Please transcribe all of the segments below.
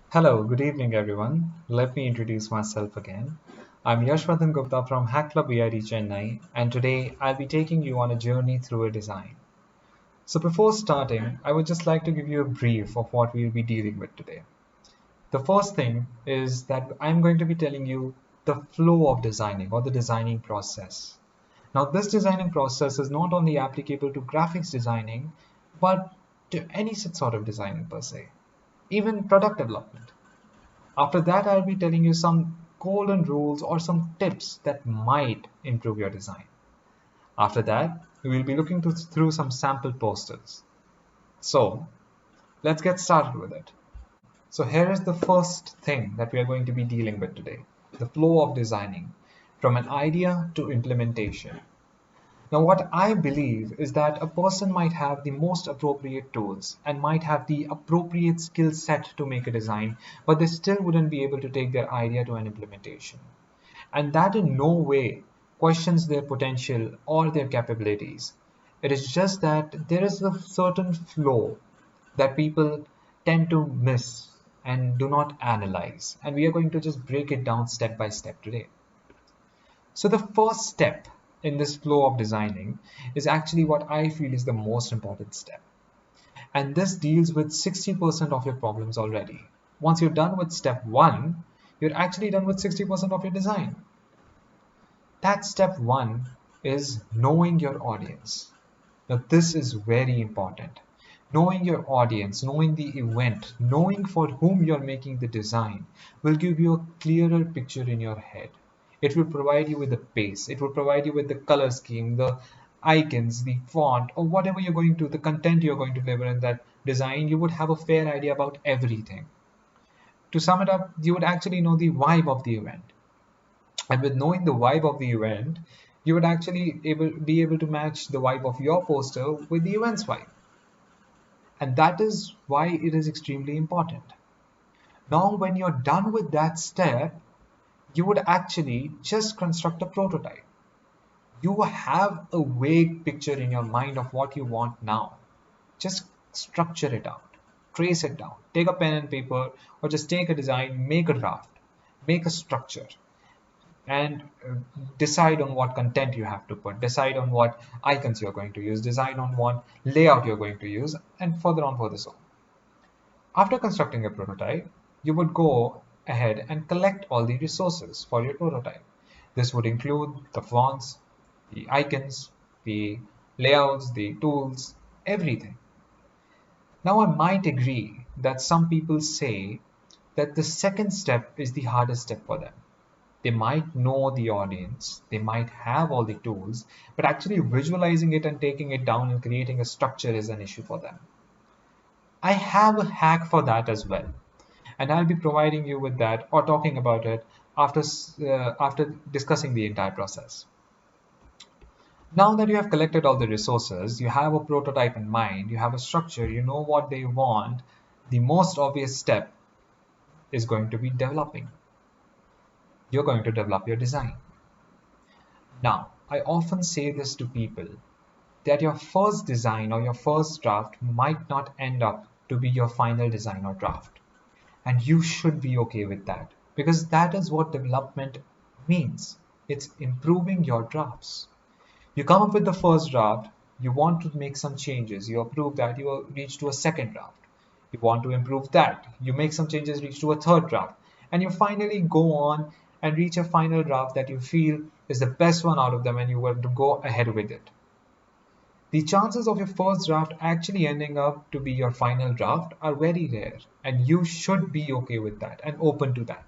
Hello, good evening, everyone. Let me introduce myself again. I'm Yashvardhan Gupta from Hack Club VIT Chennai, and today I'll be taking you on a journey through a design. So, before starting, I would just like to give you a brief of what we'll be dealing with today. The first thing is that I'm going to be telling you the flow of designing or the designing process. Now, this designing process is not only applicable to graphics designing, but to any sort of designing per se, even product development. After that, I'll be telling you some golden rules or some tips that might improve your design. After that, we will be looking through some sample posters. So let's get started with it. So here is the first thing that we are going to be dealing with today, the flow of designing from an idea to implementation. Now, what I believe is that a person might have the most appropriate tools and might have the appropriate skill set to make a design, but they still wouldn't be able to take their idea to an implementation. And that in no way questions their potential or their capabilities. It is just that there is a certain flow that people tend to miss and do not analyze. And we are going to just break it down step by step today. So the first step in this flow of designing is actually what I feel is the most important step. And this deals with 60% of your problems already. Once you're done with step one, you're actually done with 60% of your design. That step one is knowing your audience. Now, this is very important. Knowing your audience, knowing the event, knowing for whom you're making the design will give you a clearer picture in your head. It will provide you with the pace, it will provide you with the color scheme, the icons, the font, or whatever you're going to, the content you're going to deliver in that design. You would have a fair idea about everything. To sum it up, you would actually know the vibe of the event. And with knowing the vibe of the event, you would actually be able to match the vibe of your poster with the event's vibe. And that is why it is extremely important. Now, when you're done with that step, you would actually just construct a prototype. You have a vague picture in your mind of what you want now. Just structure it out, trace it down, take a pen and paper, or just take a design, make a draft, make a structure, and decide on what content you have to put, decide on what icons you're going to use, decide on what layout you're going to use, and further on, further so. After constructing a prototype, you would go ahead and collect all the resources for your prototype. This would include the fonts, the icons, the layouts, the tools, everything. Now, I might agree that some people say that the second step is the hardest step for them. They might know the audience, they might have all the tools, but actually visualizing it and taking it down and creating a structure is an issue for them. I have a hack for that as well, and I'll be providing you with that or talking about it after discussing the entire process. Now that you have collected all the resources, you have a prototype in mind, you have a structure, you know what they want, the most obvious step is going to be developing. You're going to develop your design. Now, I often say this to people that your first design or your first draft might not end up to be your final design or draft. And you should be okay with that because that is what development means. It's improving your drafts. You come up with the first draft, you want to make some changes, you approve that, you reach to a second draft. You want to improve that, you make some changes, reach to a third draft, and you finally go on and reach a final draft that you feel is the best one out of them and you want to go ahead with it. The chances of your first draft actually ending up to be your final draft are very rare, and you should be okay with that and open to that.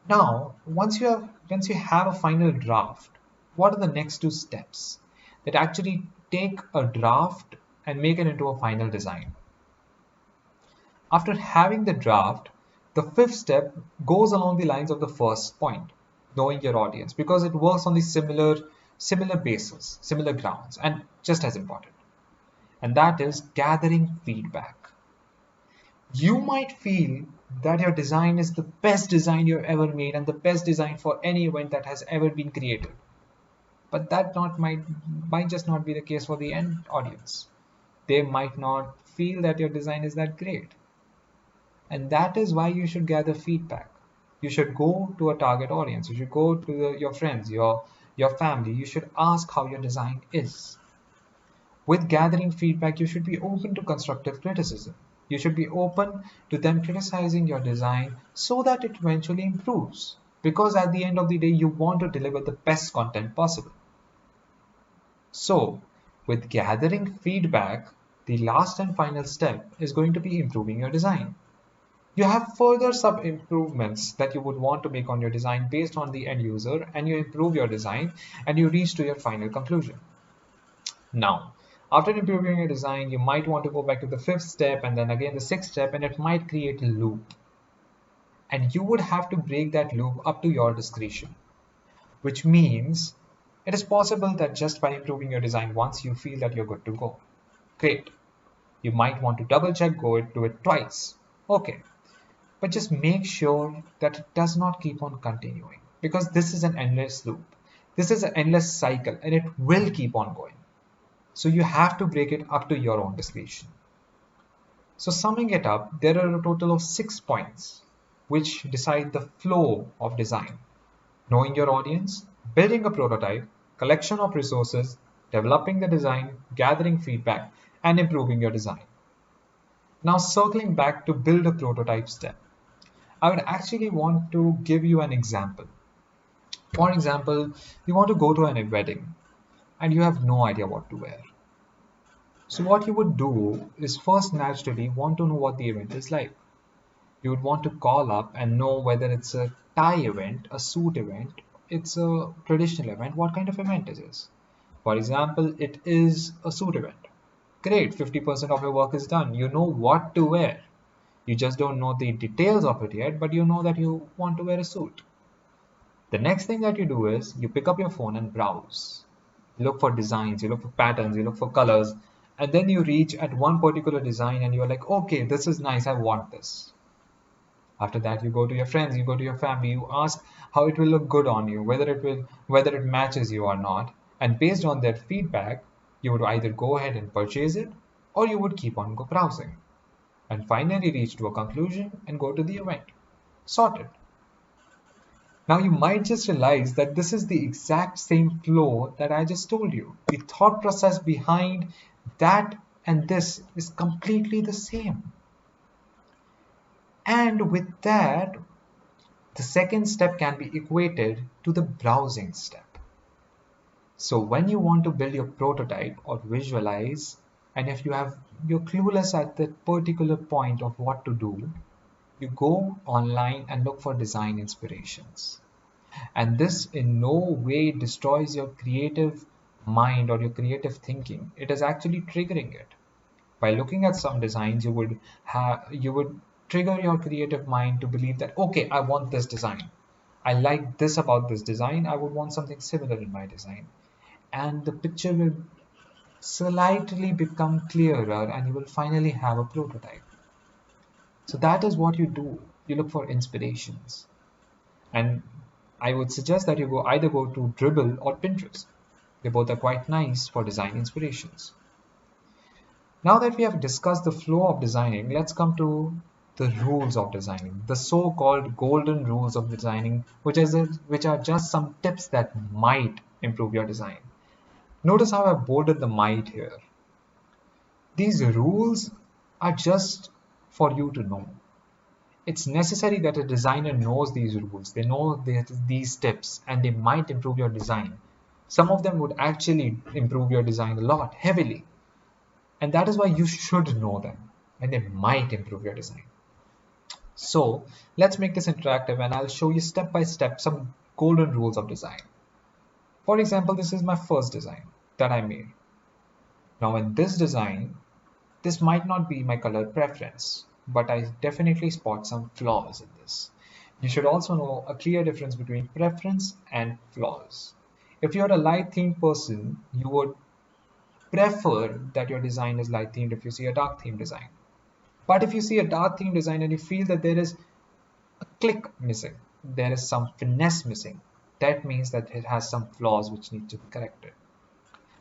Now, once you have a final draft, what are the next two steps that actually take a draft and make it into a final design? After having the draft, the fifth step goes along the lines of the first point, knowing your audience, because it works on the similar basis, similar grounds, and just as important. And that is gathering feedback. You might feel that your design is the best design you've ever made and the best design for any event that has ever been created. But that not might just not be the case for the end audience. They might not feel that your design is that great. And that is why you should gather feedback. You should go to a target audience. You should go to your friends, your family. You should ask how your design is. With gathering feedback, you should be open to constructive criticism. You should be open to them criticizing your design so that it eventually improves. Because at the end of the day, you want to deliver the best content possible. So, with gathering feedback, the last and final step is going to be improving your design. You have further sub improvements that you would want to make on your design based on the end user, and you improve your design and you reach to your final conclusion. Now, after improving your design, you might want to go back to the fifth step and then again the sixth step, and it might create a loop. And you would have to break that loop up to your discretion, which means it is possible that just by improving your design once you feel that you're good to go. Great. You might want to double check, do it twice. Okay. But just make sure that it does not keep on continuing, because this is an endless loop. This is an endless cycle and it will keep on going. So you have to break it up to your own discretion. So summing it up, there are a total of 6 points which decide the flow of design: knowing your audience, building a prototype, collection of resources, developing the design, gathering feedback, and improving your design. Now circling back to build a prototype step, I would actually want to give you an example. For example, you want to go to a wedding and you have no idea what to wear. So what you would do is first naturally want to know what the event is like. You would want to call up and know whether it's a tie event, a suit event, it's a traditional event, what kind of event it is. For example, it is a suit event. Great, 50% of your work is done. You know what to wear. You just don't know the details of it yet, but you know that you want to wear a suit. The next thing that you do is you pick up your phone and browse. You look for designs, you look for patterns, you look for colors, and then you reach at one particular design and you're like, okay, this is nice, I want this. After that, you go to your friends, you go to your family, you ask how it will look good on you, whether it matches you or not. And based on that feedback, you would either go ahead and purchase it or you would keep on browsing and finally reach to a conclusion and go to the event. Sorted. Now you might just realize that this is the exact same flow that I just told you. The thought process behind that and this is completely the same. And with that, the second step can be equated to the browsing step. So when you want to build your prototype or visualize, and if you're clueless at that particular point of what to do, you go online and look for design inspirations. And this in no way destroys your creative mind or your creative thinking. It is actually triggering it. By looking at some designs, you would trigger your creative mind to believe that, okay, I want this design. I like this about this design. I would want something similar in my design. And the picture will slightly become clearer and you will finally have a prototype. So that is what you do. You look for inspirations. And I would suggest that you either go to Dribble or Pinterest. They both are quite nice for design inspirations. Now that we have discussed the flow of designing, let's come to the rules of designing, the so-called golden rules of designing, which are just some tips that might improve your design. Notice how I've bolded the might here. These rules are just for you to know. It's necessary that a designer knows these rules, they know these tips, and they might improve your design. Some of them would actually improve your design a lot, heavily. And that is why you should know them, and they might improve your design. So let's make this interactive and I'll show you step by step some golden rules of design. For example, this is my first design that I made. Now in this design, this might not be my color preference, but I definitely spot some flaws in this. You should also know a clear difference between preference and flaws. If you're a light themed person, you would prefer that your design is light themed if you see a dark themed design. But if you see a dark themed design and you feel that there is a click missing, there is some finesse missing, that means that it has some flaws which need to be corrected.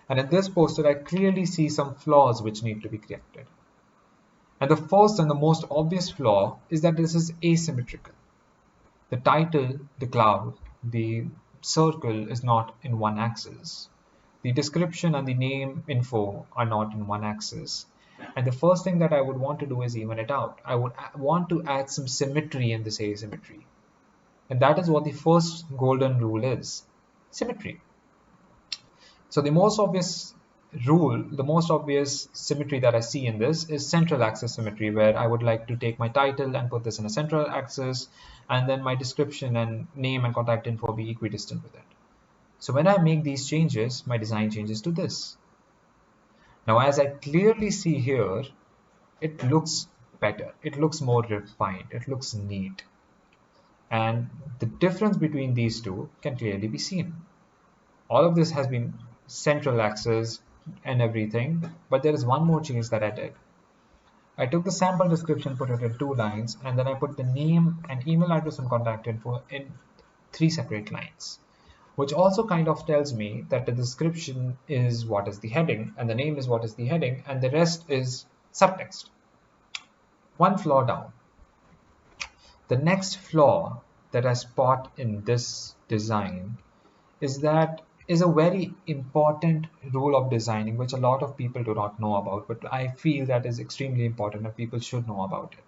And in this poster, I clearly see some flaws which need to be corrected. And the first and the most obvious flaw is that this is asymmetrical. The title, the cloud, the circle is not in one axis. The description and the name info are not in one axis. And the first thing that I would want to do is even it out. I would want to add some symmetry in this asymmetry. And that is what the first golden rule is: symmetry. So the most obvious rule, the most obvious symmetry that I see in this is central axis symmetry, where I would like to take my title and put this in a central axis, and then my description and name and contact info be equidistant with it. So when I make these changes, my design changes to this. Now, as I clearly see here, it looks better. It looks more refined. It looks neat. And the difference between these two can clearly be seen. All of this has been central axis and everything, but there is one more change that I did. I took the sample description, put it in 2 lines, and then I put the name and email address and contact info in 3 separate lines, which also kind of tells me that the description is what is the heading, and the name is what is the heading, and the rest is subtext. One flaw down. The next flaw that I spot in this design is a very important rule of designing, which a lot of people do not know about, but I feel that is extremely important and people should know about it.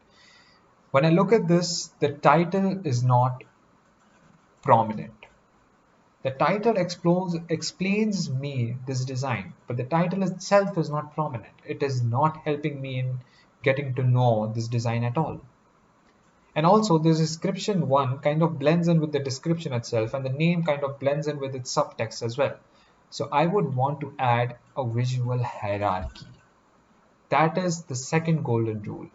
When I look at this, the title is not prominent. The title explains me this design, but the title itself is not prominent. It is not helping me in getting to know this design at all. And also, the description one kind of blends in with the description itself, and the name kind of blends in with its subtext as well. So I would want to add a visual hierarchy. That is the second golden rule: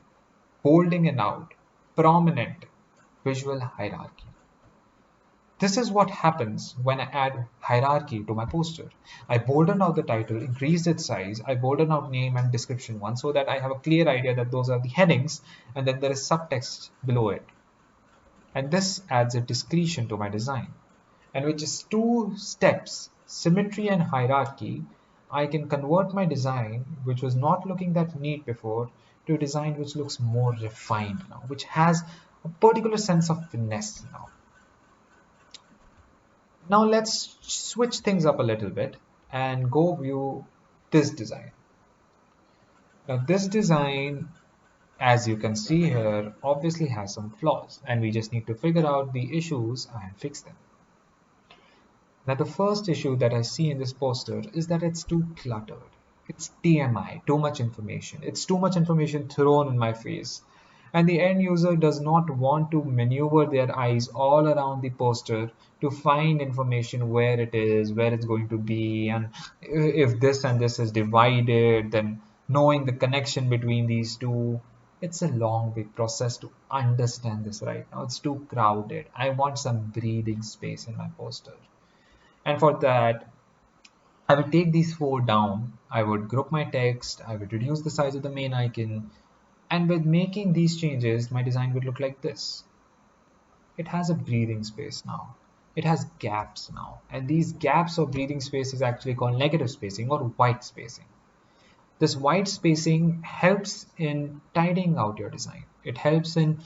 bolding and out, prominent visual hierarchy. This is what happens when I add hierarchy to my poster. I bolden out the title, increased its size, I bolden out name and description one so that I have a clear idea that those are the headings and then there is subtext below it. And this adds a discretion to my design. And with just 2 steps, symmetry and hierarchy, I can convert my design, which was not looking that neat before, to a design which looks more refined now, which has a particular sense of finesse now. Now let's switch things up a little bit and go view this design. Now this design, as you can see here, obviously has some flaws, and we just need to figure out the issues and fix them. Now the first issue that I see in this poster is that it's too cluttered. It's TMI, too much information. It's too much information thrown in my face. And the end user does not want to maneuver their eyes all around the poster to find information where it is, where it's going to be, and if this and this is divided, then knowing the connection between these two. It's a long, big process to understand this right now. It's too crowded. I want some breathing space in my poster. And for that, I would take these 4 down. I would group my text. I would reduce the size of the main icon. And with making these changes, my design would look like this. It has a breathing space now. It has gaps now. And these gaps of breathing space is actually called negative spacing or white spacing. This white spacing helps in tidying out your design. It helps in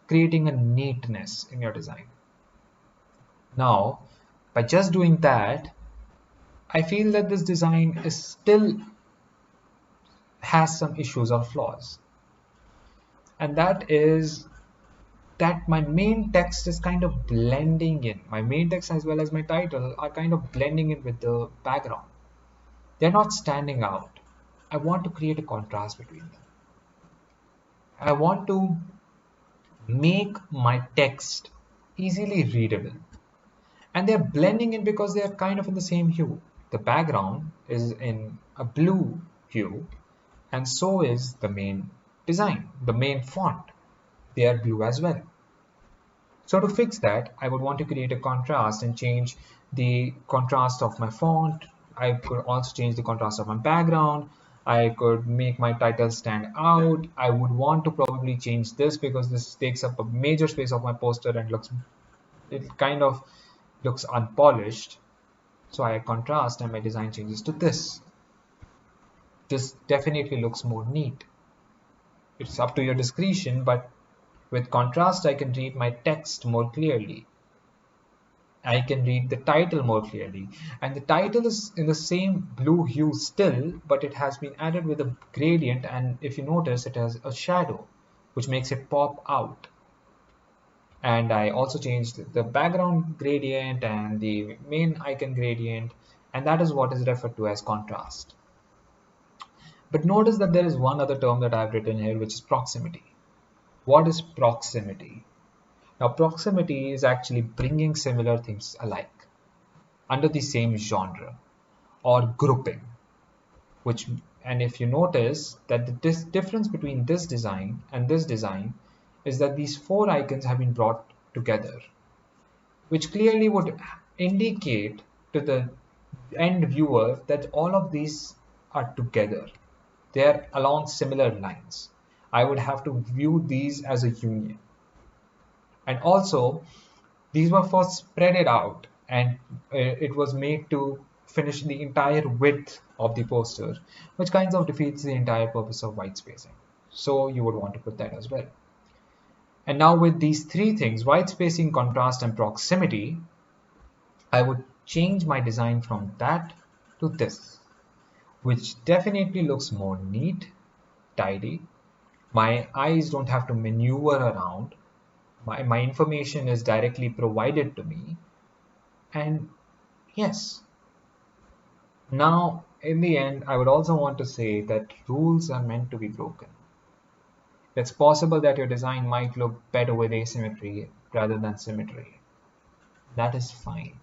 creating a neatness in your design. Now, by just doing that, I feel that this design is still has some issues or flaws. And that is that my main text is kind of blending in. My main text as well as my title are kind of blending in with the background. They're not standing out. I want to create a contrast between them. I want to make my text easily readable. And they're blending in because they're kind of in the same hue. The background is in a blue hue, and so is the main design, the main font. They are blue as well. So to fix that, I would want to create a contrast and change the contrast of my font. I could also change the contrast of my background. I could make my title stand out. I would want to probably change this because this takes up a major space of my poster and it kind of looks unpolished. So I contrast and my design changes to this. This definitely looks more neat. It's up to your discretion, but with contrast, I can read my text more clearly. I can read the title more clearly. And the title is in the same blue hue still, but it has been added with a gradient. And if you notice, it has a shadow, which makes it pop out. And I also changed the background gradient and the main icon gradient. And that is what is referred to as contrast. But notice that there is one other term that I've written here, which is proximity. What is proximity? Now, proximity is actually bringing similar things alike under the same genre or grouping, which, and if you notice that the difference between this design and this design is that these four icons have been brought together, which clearly would indicate to the end viewer that all of these are together. They are along similar lines. I would have to view these as a union. And also, these were first spread it out, and it was made to finish the entire width of the poster, which kinds of defeats the entire purpose of white spacing. So you would want to put that as well. And now with these three things, white spacing, contrast, and proximity, I would change my design from that to this, which definitely looks more neat, tidy. My eyes don't have to maneuver around. My information is directly provided to me. And yes, now in the end, I would also want to say that rules are meant to be broken. It's possible that your design might look better with asymmetry rather than symmetry. That is fine.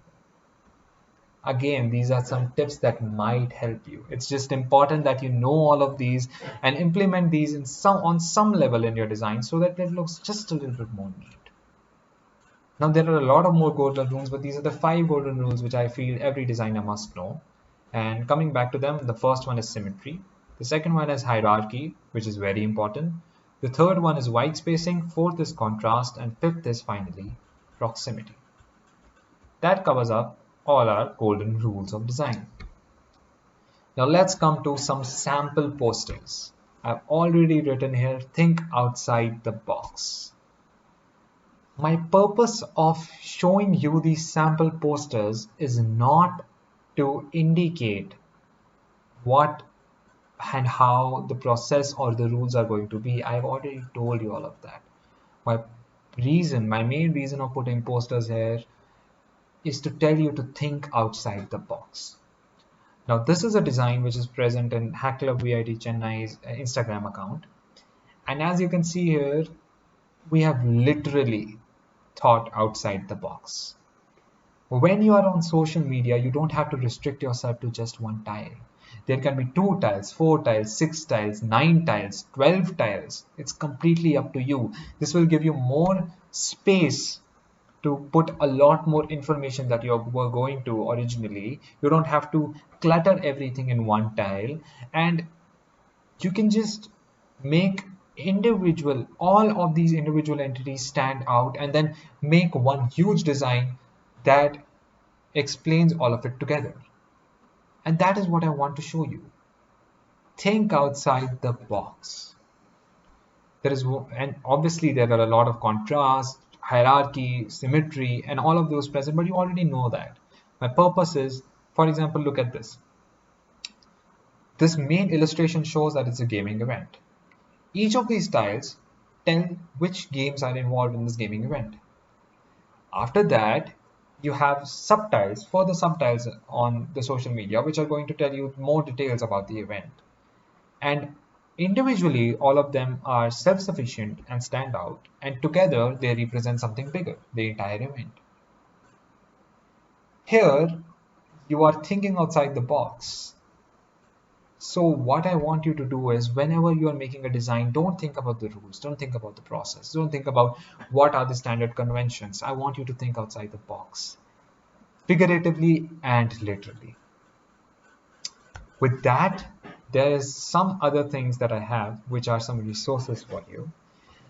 Again, these are some tips that might help you. It's just important that you know all of these and implement these on some level in your design so that it looks just a little bit more neat. Now, there are a lot of more golden rules, but these are the 5 golden rules which I feel every designer must know. And coming back to them, the first one is symmetry. The second one is hierarchy, which is very important. The third one is white spacing. Fourth is contrast. And fifth is finally proximity. That covers up all our golden rules of design. Now let's come to some sample posters. I've already written here, think outside the box. My purpose of showing you these sample posters is not to indicate what and how the process or the rules are going to be. I've already told you all of that. My main reason of putting posters here is to tell you to think outside the box. Now, this is a design which is present in Hack Club VIT Chennai's Instagram account. And as you can see here, we have literally thought outside the box. When you are on social media, you don't have to restrict yourself to just one tile. There can be 2 tiles, 4 tiles, 6 tiles, 9 tiles, 12 tiles. It's completely up to you. This will give you more space to put a lot more information that you were going to originally. You don't have to clutter everything in one tile, and you can just make all of these individual entities stand out and then make one huge design that explains all of it together. And that is what I want to show you. Think outside the box. And obviously there are a lot of contrast, hierarchy, symmetry, and all of those present, but you already know that. My purpose is, for example, look at this. This main illustration shows that it's a gaming event. Each of these tiles tell which games are involved in this gaming event. After that, you have subtiles, further subtiles on the social media, which are going to tell you more details about the event. And individually, all of them are self-sufficient and stand out, and together they represent something bigger, the entire event. Here, you are thinking outside the box. So what I want you to do is, whenever you are making a design, don't think about the rules, don't think about the process, don't think about what are the standard conventions. I want you to think outside the box, figuratively and literally. With that, there is some other things that I have, which are some resources for you.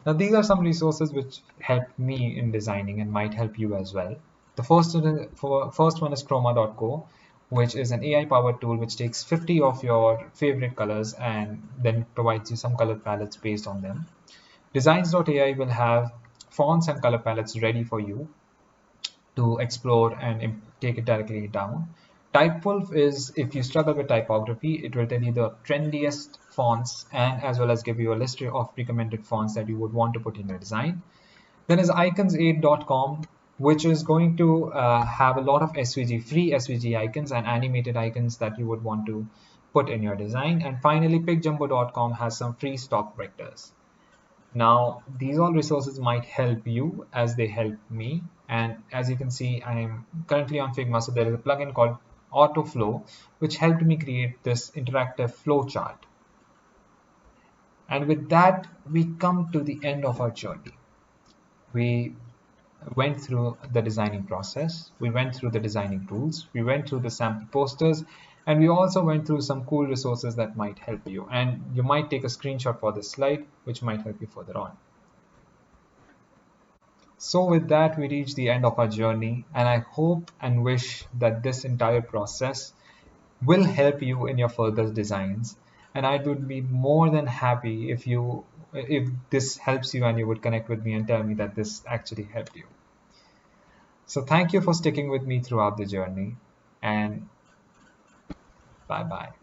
Now, these are some resources which helped me in designing and might help you as well. The first one is chroma.co, which is an AI powered tool which takes 50 of your favorite colors and then provides you some color palettes based on them. Designs.ai will have fonts and color palettes ready for you to explore and take it directly down. Typewolf is, if you struggle with typography, it will tell you the trendiest fonts and as well as give you a list of recommended fonts that you would want to put in your design. Then is icons8.com, which is going to have a lot of SVG, free SVG icons and animated icons that you would want to put in your design. And finally, pigjumbo.com has some free stock vectors. Now, these all resources might help you as they help me. And as you can see, I am currently on Figma. So there is a plugin called Autoflow, which helped me create this interactive flow chart. And with that, we come to the end of our journey. We went through the designing process, we went through the designing tools, we went through the sample posters, and we also went through some cool resources that might help you. And you might take a screenshot for this slide, which might help you further on. So with that, we reach the end of our journey, and I hope and wish that this entire process will help you in your further designs. And I would be more than happy if this helps you and you would connect with me and tell me that this actually helped you. So thank you for sticking with me throughout the journey, and bye bye.